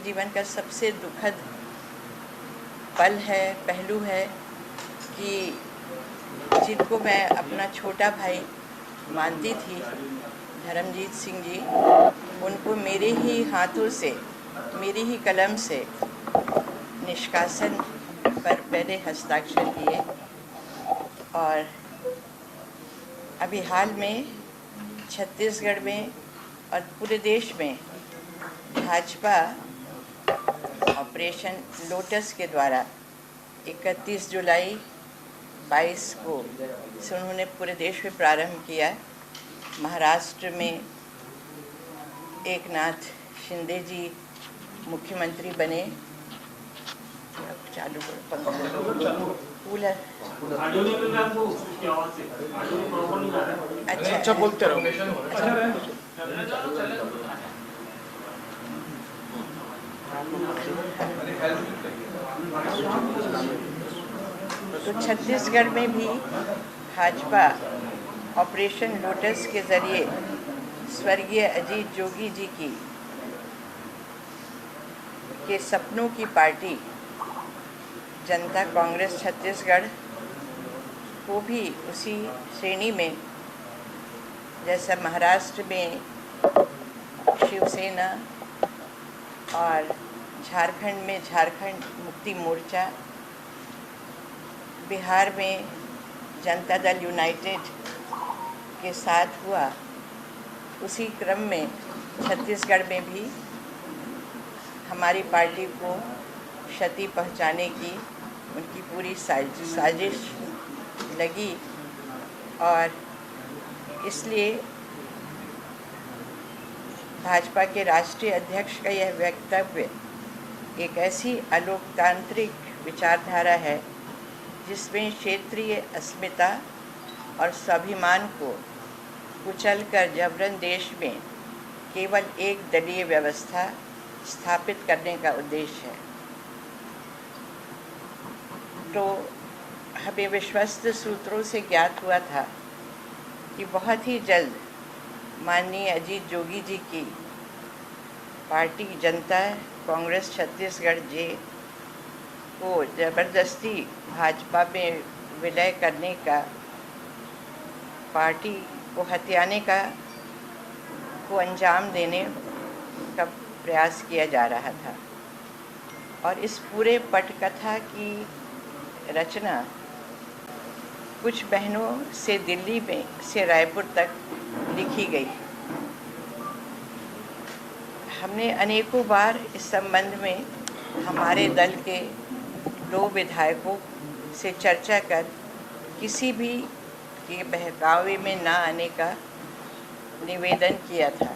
जीवन का सबसे दुखद पल है, पहलू है कि जिनको मैं अपना छोटा भाई मानती थी, धर्मजीत सिंह जी, उनको मेरे ही हाथों से, मेरी ही कलम से निष्कासन पर पहले हस्ताक्षर किए। और अभी हाल में छत्तीसगढ़ में और पूरे देश में भाजपा ऑपरेशन लोटस के द्वारा 31 जुलाई 22 को से उन्होंने पूरे देश में प्रारंभ किया। महाराष्ट्र में एकनाथ शिंदे जी मुख्यमंत्री बने। चालू कूलर अच्छा बोलते रहो। तो छत्तीसगढ़ में भी भाजपा ऑपरेशन लोटस के जरिए स्वर्गीय अजीत जोगी जी के सपनों की पार्टी जनता कांग्रेस छत्तीसगढ़ को भी उसी श्रेणी में, जैसा महाराष्ट्र में शिवसेना और झारखंड में झारखंड मुक्ति मोर्चा, बिहार में जनता दल यूनाइटेड के साथ हुआ, उसी क्रम में छत्तीसगढ़ में भी हमारी पार्टी को क्षति पहुंचाने की उनकी पूरी साजिश लगी। और इसलिए भाजपा के राष्ट्रीय अध्यक्ष का यह वक्तव्य एक ऐसी अलोकतांत्रिक विचारधारा है जिसमें क्षेत्रीय अस्मिता और स्वाभिमान को कुचलकर जबरन देश में केवल एक दलीय व्यवस्था स्थापित करने का उद्देश्य है। तो हमें विश्वस्त सूत्रों से ज्ञात हुआ था कि बहुत ही जल्द माननीय अजीत जोगी जी की पार्टी जनता कांग्रेस छत्तीसगढ़ जे को ज़बरदस्ती भाजपा में विलय करने का, पार्टी को हथियाने का को अंजाम देने का प्रयास किया जा रहा था। और इस पूरे पटकथा की रचना कुछ बहनों से दिल्ली में से रायपुर तक लिखी गई। हमने अनेकों बार इस संबंध में हमारे दल के 2 विधायकों से चर्चा कर किसी भी के बहकावे में न आने का निवेदन किया था,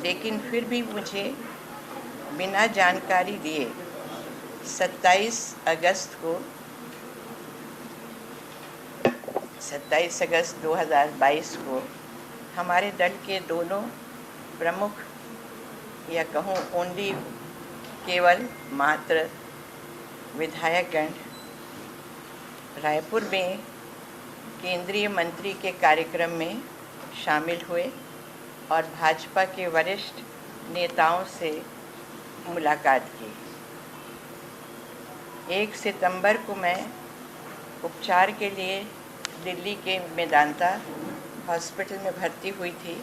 लेकिन फिर भी मुझे बिना जानकारी दिए 27 अगस्त 2022 को हमारे दल के दोनों प्रमुख, या कहूँ ओनली केवल मात्र विधायकगण रायपुर में केंद्रीय मंत्री के कार्यक्रम में शामिल हुए और भाजपा के वरिष्ठ नेताओं से मुलाकात की। 1 सितंबर को मैं उपचार के लिए दिल्ली के मेदांता हॉस्पिटल में भर्ती हुई थी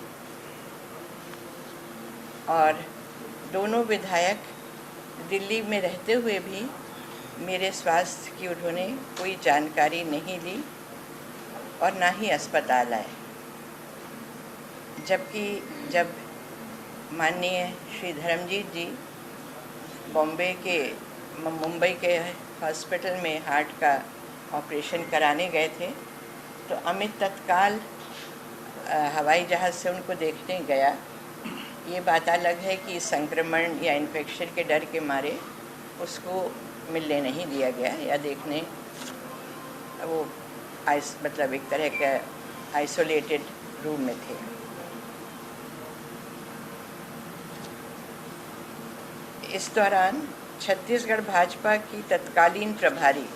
और दोनों विधायक दिल्ली में रहते हुए भी मेरे स्वास्थ्य की उन्होंने कोई जानकारी नहीं ली और ना ही अस्पताल आए। जबकि जब माननीय श्री धर्मजीत जी मुंबई के हॉस्पिटल में हार्ट का ऑपरेशन कराने गए थे, तो अमित तत्काल हवाई जहाज़ से उनको देखने गया। ये बात अलग है कि संक्रमण या इन्फेक्शन के डर के मारे उसको मिलने नहीं दिया गया या देखने, वो मतलब एक तरह का आइसोलेटेड रूम में थे। इस दौरान छत्तीसगढ़ भाजपा की तत्कालीन प्रभारी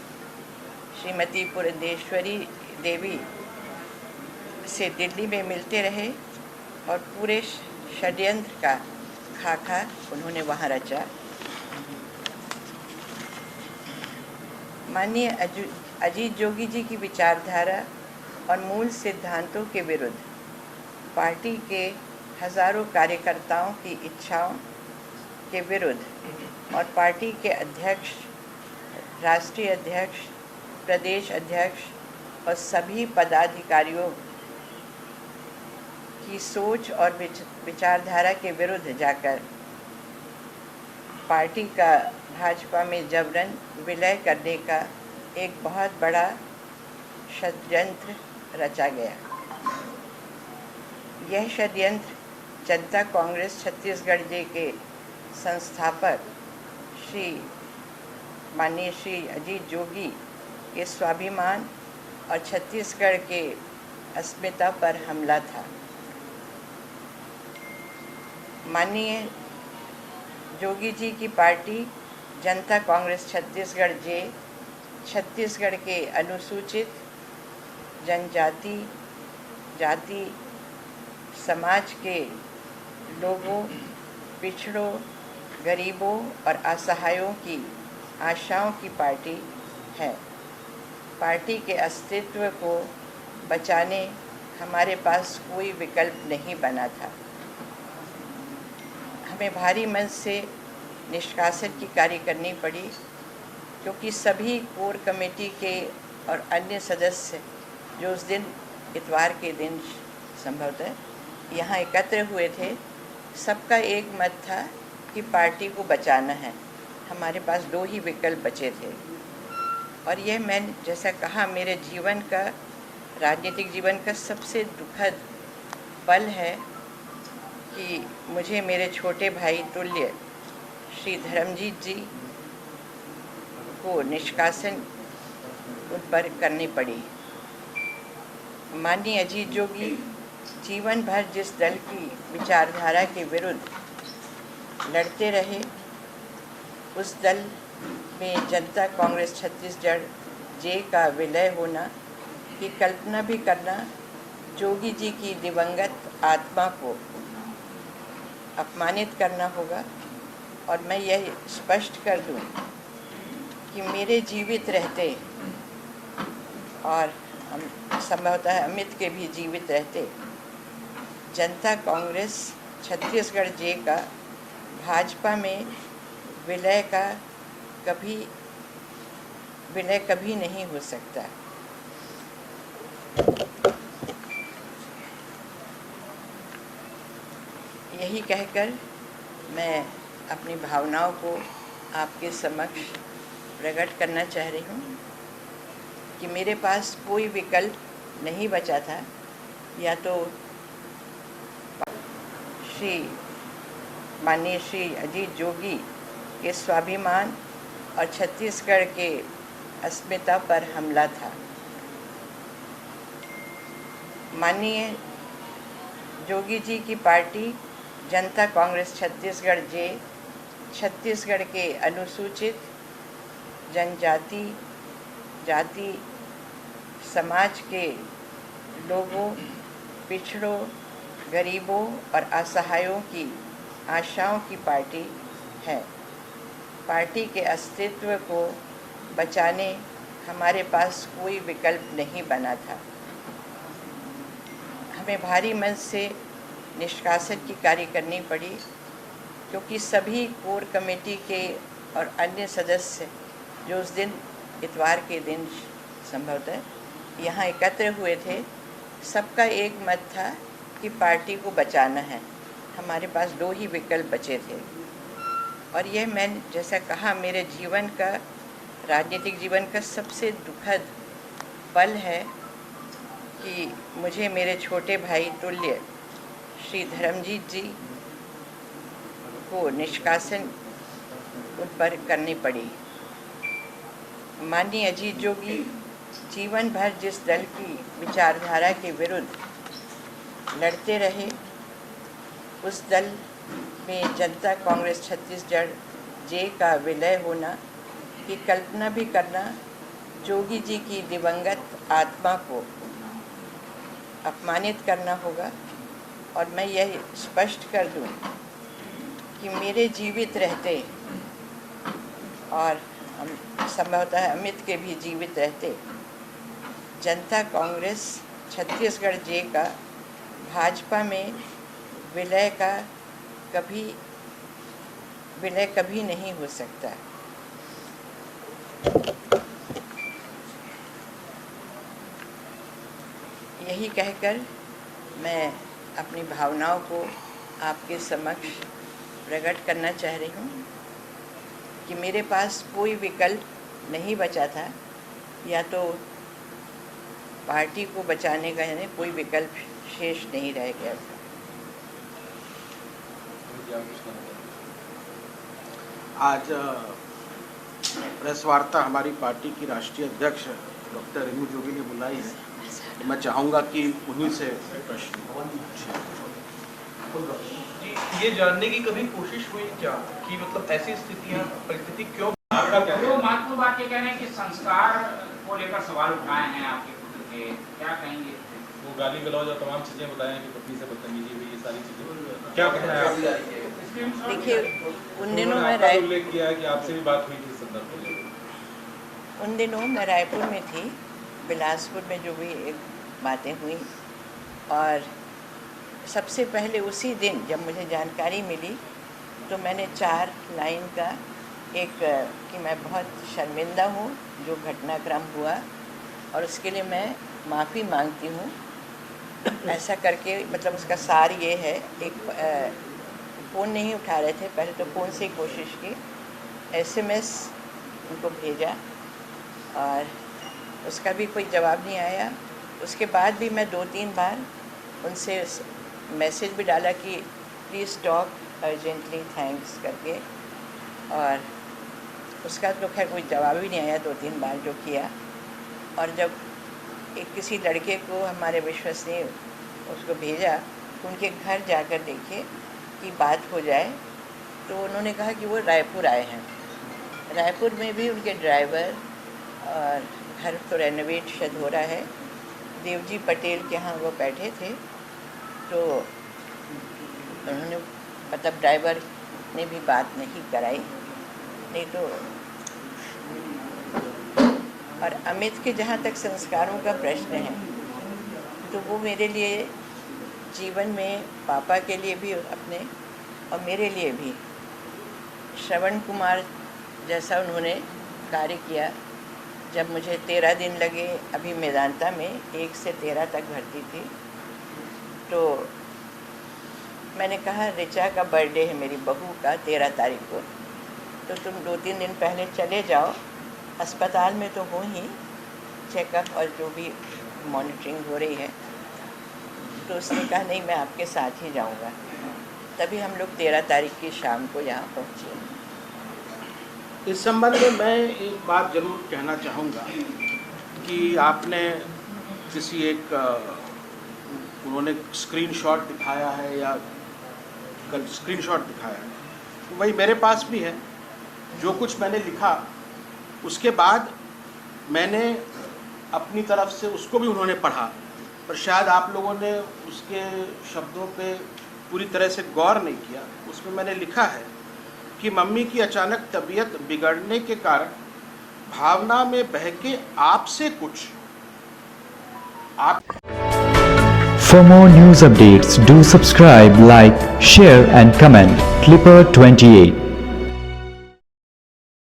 श्रीमती पुरंदेश्वरी देवी से दिल्ली में मिलते रहे और पूरे षड्यंत्र का खाका उन्होंने वहाँ रचा। माननीय अजीत जोगी जी की विचारधारा और मूल सिद्धांतों के विरुद्ध पार्टी के हजारों कार्यकर्ताओं की इच्छाओं के विरुद्ध और पार्टी के अध्यक्ष, राष्ट्रीय अध्यक्ष, प्रदेश अध्यक्ष और सभी पदाधिकारियों की सोच और विचारधारा के विरुद्ध जाकर पार्टी का भाजपा में जबरन विलय करने का एक बहुत बड़ा षड्यंत्र रचा गया। यह षड्यंत्र जनता कांग्रेस छत्तीसगढ़ जे के संस्थापक माननीय श्री अजीत जोगी के स्वाभिमान और छत्तीसगढ़ के अस्मिता पर हमला था। माननीय जोगी जी की पार्टी जनता कांग्रेस छत्तीसगढ़ जे छत्तीसगढ़ के अनुसूचित जनजाति जाति समाज के लोगों, पिछड़ों, गरीबों और असहायों की आशाओं की पार्टी है। पार्टी के अस्तित्व को बचाने हमारे पास कोई विकल्प नहीं बना था। हमें भारी मन से निष्कासन की कार्य करनी पड़ी, क्योंकि सभी कोर कमेटी के और अन्य सदस्य जो उस दिन इतवार के दिन संभवतः यहाँ एकत्र हुए थे, सबका एक मत था कि पार्टी को बचाना है। हमारे पास दो ही विकल्प बचे थे और यह मैंने जैसा कहा, मेरे जीवन का, राजनीतिक जीवन का सबसे दुखद पल है कि मुझे मेरे छोटे भाई तुल्य श्री धर्मजीत जी को निष्कासन उन पर करनी पड़ी। माननीय अजीत जोगी जीवन भर जिस दल की विचारधारा के विरुद्ध लड़ते रहे, उस दल में जनता कांग्रेस छत्तीसगढ़ जे का विलय होना की कल्पना भी करना जोगी जी की दिवंगत आत्मा को अपमानित करना होगा। और मैं यह स्पष्ट कर दूं कि मेरे जीवित रहते और संभवतः अमित के भी जीवित रहते जनता कांग्रेस छत्तीसगढ़ जे का भाजपा में विलय कभी नहीं हो सकता। यही कहकर मैं अपनी भावनाओं को आपके समक्ष प्रकट करना चाह रही हूँ कि मेरे पास कोई विकल्प नहीं बचा था, या तो माननीय श्री अजीत जोगी के स्वाभिमान और छत्तीसगढ़ के अस्मिता पर हमला था। माननीय जोगी जी की पार्टी जनता कांग्रेस छत्तीसगढ़ जे छत्तीसगढ़ के अनुसूचित जनजाति जाति समाज के लोगों, पिछड़ों, गरीबों और असहायों की आशाओं की पार्टी है। पार्टी के अस्तित्व को बचाने हमारे पास कोई विकल्प नहीं बना था। हमें भारी मन से निष्कासन की कार्य करनी पड़ी, क्योंकि सभी कोर कमेटी के और अन्य सदस्य जो उस दिन इतवार के दिन संभवतः यहाँ एकत्र हुए थे, सबका एक मत था कि पार्टी को बचाना है। हमारे पास दो ही विकल्प बचे थे और यह मैंने जैसा कहा, मेरे जीवन का, राजनीतिक जीवन का सबसे दुखद पल है कि मुझे मेरे छोटे भाई तुल्य श्री धर्मजीत जी को निष्कासन उन पर करनी पड़ी। माननीय अजीत जोगी जीवन भर जिस दल की विचारधारा के विरुद्ध लड़ते रहे, उस दल में जनता कांग्रेस छत्तीसगढ़ जे का विलय होना की कल्पना भी करना जोगी जी की दिवंगत आत्मा को अपमानित करना होगा। और मैं यह स्पष्ट कर दूं कि मेरे जीवित रहते और संभवतः अमित के भी जीवित रहते जनता कांग्रेस छत्तीसगढ़ जे का भाजपा में विलय कभी नहीं हो सकता। यही कहकर मैं अपनी भावनाओं को आपके समक्ष प्रकट करना चाह रही हूँ कि मेरे पास कोई विकल्प नहीं बचा था, या तो पार्टी को बचाने का यानी कोई विकल्प शेष नहीं रह गया था। आज प्रेस वार्ता हमारी पार्टी की राष्ट्रीय अध्यक्ष डॉक्टर रेणु जोगी ने बुलाई है, तो मैं चाहूँगा कि उन्हीं से प्रश्न। ये जानने की कभी कोशिश हुई क्या कि मतलब ऐसी स्थितियाँ परिस्थिति क्यों? जो महत्वपूर्ण बात ये कह रहे हैं कि संस्कार को लेकर सवाल उठाए हैं आपके पुत्र के, क्या कहेंगे? वो गाली गलौज और तमाम चीजें बताएं कि पत्नी से बदतमीजी हुई, ये सारी चीजें क्या कहना है आप? देखिए, उन दिनों मैं उल्लेख किया है कि आपसे भी बात हुई थी इस संदर्भ में। उन दिनों मैं रायपुर में थी, बिलासपुर में जो भी एक बातें हुई, और सबसे पहले उसी दिन जब मुझे जानकारी मिली तो मैंने 4 लाइन का एक कि मैं बहुत शर्मिंदा हूँ जो घटनाक्रम हुआ और उसके लिए मैं माफ़ी मांगती हूँ, ऐसा करके मतलब उसका सार ये है। एक फ़ोन नहीं उठा रहे थे, पहले तो फ़ोन से ही कोशिश की, SMS उनको भेजा और उसका भी कोई जवाब नहीं आया। उसके बाद भी मैं 2-3 बार उनसे मैसेज भी डाला कि प्लीज़ टॉक अर्जेंटली, थैंक्स करके, और उसका तो खैर कोई जवाब ही नहीं आया 2-3 बार जो किया। और जब एक किसी लड़के को हमारे विश्वसनीय उसको भेजा तो उनके घर जाकर देखे कि बात हो जाए, तो उन्होंने कहा कि वो रायपुर आए हैं। रायपुर में भी उनके ड्राइवर और घर तो रेनोवेट शायद हो रहा है, देवजी पटेल के यहाँ वो बैठे थे, तो उन्होंने मतलब ड्राइवर ने भी बात नहीं कराई, नहीं तो। और अमित के जहाँ तक संस्कारों का प्रश्न है, तो वो मेरे लिए जीवन में पापा के लिए भी अपने और मेरे लिए भी श्रवण कुमार जैसा उन्होंने कार्य किया। जब मुझे 13 दिन लगे, अभी मेदांता में 1 से 13 तक भर्ती थी, तो मैंने कहा ऋचा का बर्थडे है मेरी बहू का 13 तारीख को, तो तुम 2-3 दिन पहले चले जाओ, अस्पताल में तो हो ही चेकअप और जो भी मॉनिटरिंग हो रही है। तो उसने कहा नहीं, मैं आपके साथ ही जाऊंगा। तभी हम लोग 13 तारीख की शाम को यहाँ पहुँचे। इस संबंध में मैं एक बात जरूर कहना चाहूँगा कि आपने किसी एक उन्होंने स्क्रीनशॉट दिखाया है या कल स्क्रीनशॉट दिखाया है, तो वही मेरे पास भी है। जो कुछ मैंने लिखा उसके बाद मैंने अपनी तरफ से उसको भी उन्होंने पढ़ा, पर शायद आप लोगों ने उसके शब्दों पे पूरी तरह से गौर नहीं किया। उसमें मैंने लिखा है कि मम्मी की अचानक तबीयत बिगड़ने के कारण भावना में बहके आपसे कुछ आप। For more news updates, do subscribe, like, share and comment. Clipper 28